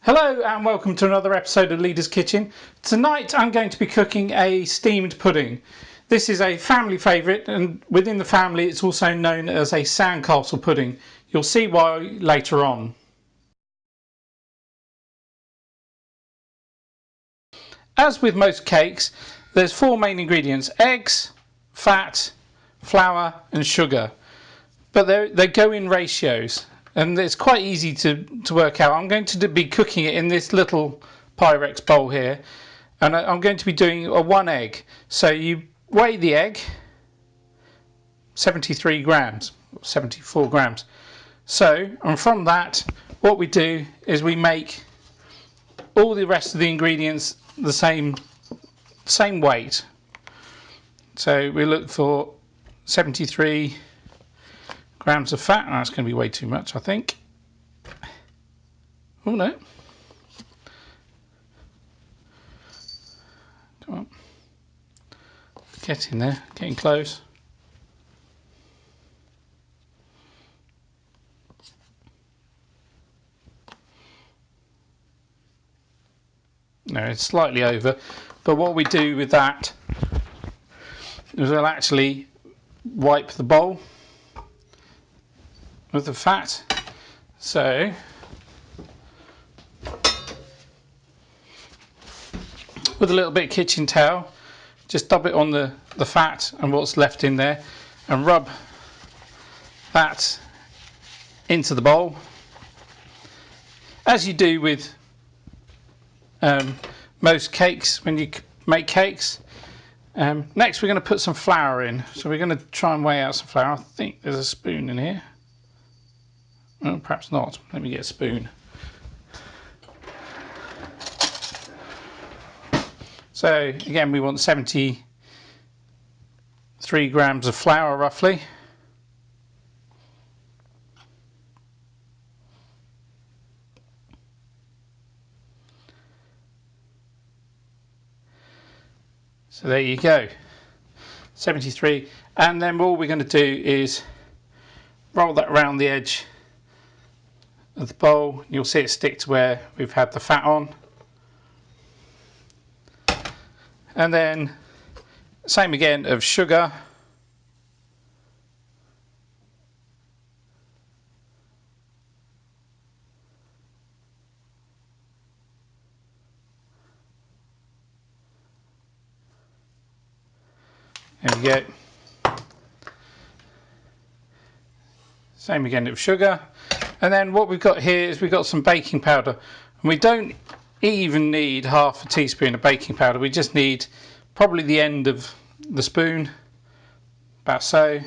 Hello and welcome to another episode of Leader's Kitchen. Tonight I'm going to be cooking a steamed pudding. This is a family favourite, and within the family it's also known as a sandcastle pudding. You'll see why later on. As with most cakes, there's four main ingredients: eggs, fat, flour and sugar. But they go in ratios. And it's quite easy to work out. I'm going to be cooking it in this little Pyrex bowl here, and I'm going to be doing a 1 egg. So you weigh the egg, 73 grams, 74 grams. So, and from that, what we do is we make all the rest of the ingredients the same weight. So we look for 73 grams of fat. That's going to be way too much, I think. Oh no. Come on. Get in there, getting close. No, it's slightly over. But what we do with that is we'll actually wipe the bowl with the fat. So with a little bit of kitchen towel, just dab it on the fat and what's left in there, and rub that into the bowl, as you do with most cakes when you make cakes. Next we're going to put some flour in, so we're going to try and weigh out some flour. I think there's a spoon in here. Well, perhaps not. Let me get a spoon. So again, we want 73 grams of flour roughly. So there you go, 73. And then all we're going to do is roll that around the edge of the bowl. You'll see it stick to where we've had the fat on. And then same again of sugar. There we go. Same again of sugar. And then what we've got here is we've got some baking powder, and we don't even need half a teaspoon of baking powder. We just need probably the end of the spoon, about so,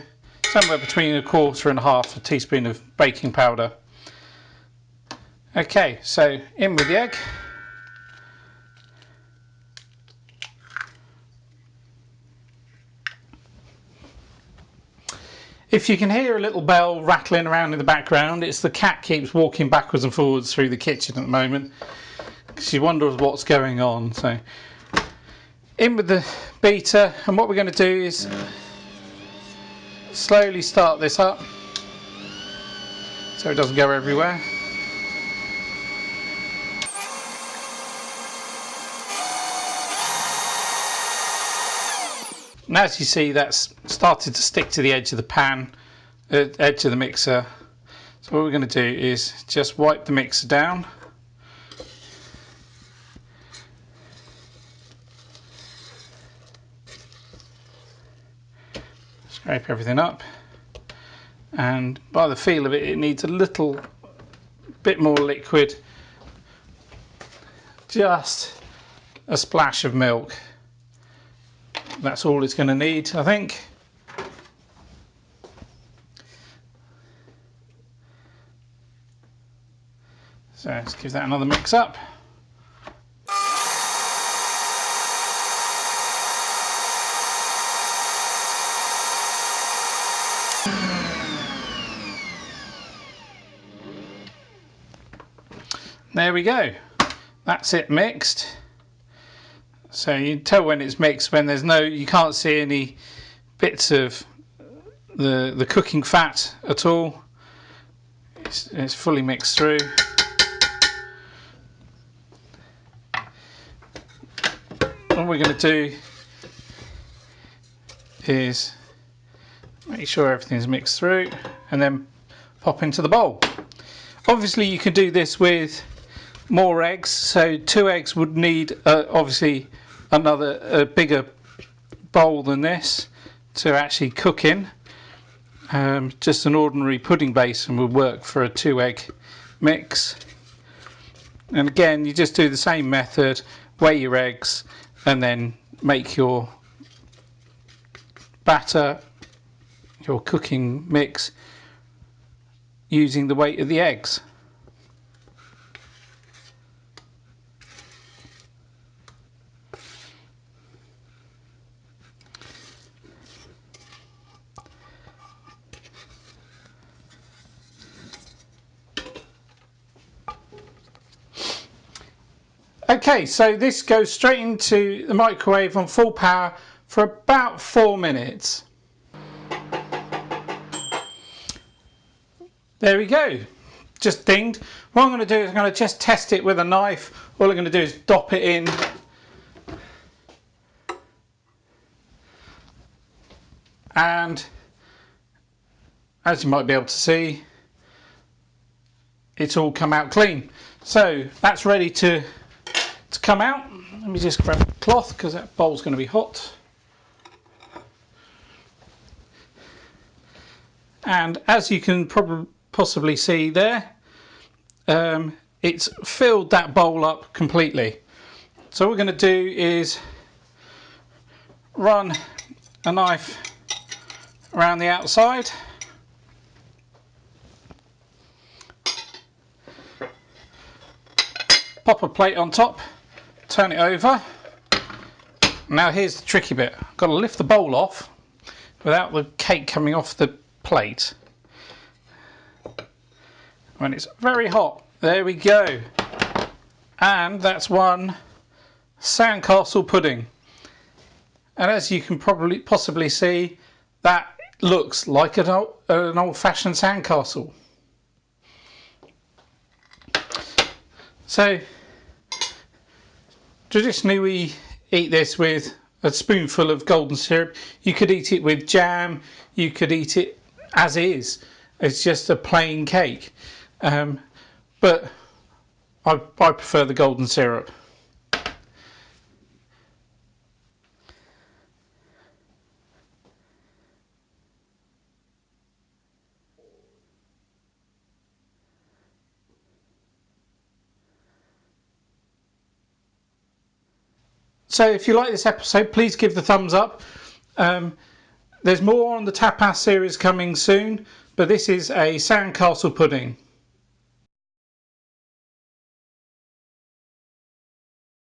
somewhere between 1/4 and 1/2 teaspoon of baking powder. Okay, so in with the egg. If you can hear a little bell rattling around in the background, it's the cat keeps walking backwards and forwards through the kitchen at the moment. She wonders what's going on. So in with the beater, and what we're going to do is slowly start this up so it doesn't go everywhere. And as you see, that's started to stick to the edge of the pan, edge of the mixer. So what we're going to do is just wipe the mixer down. Scrape everything up. And by the feel of it, it needs a little bit more liquid. Just a splash of milk. That's all it's going to need, I think. So let's give that another mix up. There we go. That's it mixed. So you tell when it's mixed when you can't see any bits of the cooking fat at all. It's fully mixed through. all we're going to do is make sure everything's mixed through and then pop into the bowl. Obviously you can do this with more eggs, so 2 eggs would need obviously a bigger bowl than this to actually cook in. Just an ordinary pudding basin would work for a 2-egg mix. And again, you just do the same method, weigh your eggs and then make your batter, your cooking mix, using the weight of the eggs. Okay, so this goes straight into the microwave on full power for about 4 minutes. There we go, just dinged. What I'm going to do is I'm going to just test it with a knife. All I'm going to do is dop it in. And as you might be able to see, it's all come out clean. So that's ready to come out. Let me just grab a cloth because that bowl's going to be hot. And as you can possibly see there, it's filled that bowl up completely. So what we're going to do is run a knife around the outside. Pop a plate on top, turn it over. Now here's the tricky bit. I've got to lift the bowl off without the cake coming off the plate. When it's very hot, there we go. And that's one sandcastle pudding. And as you can possibly see, that looks like an old-fashioned sandcastle. So traditionally we eat this with a spoonful of golden syrup. You could eat it with jam, you could eat it as is. It's just a plain cake. But I prefer the golden syrup. So if you like this episode, please give the thumbs up. There's more on the tapas series coming soon, but this is a sandcastle pudding.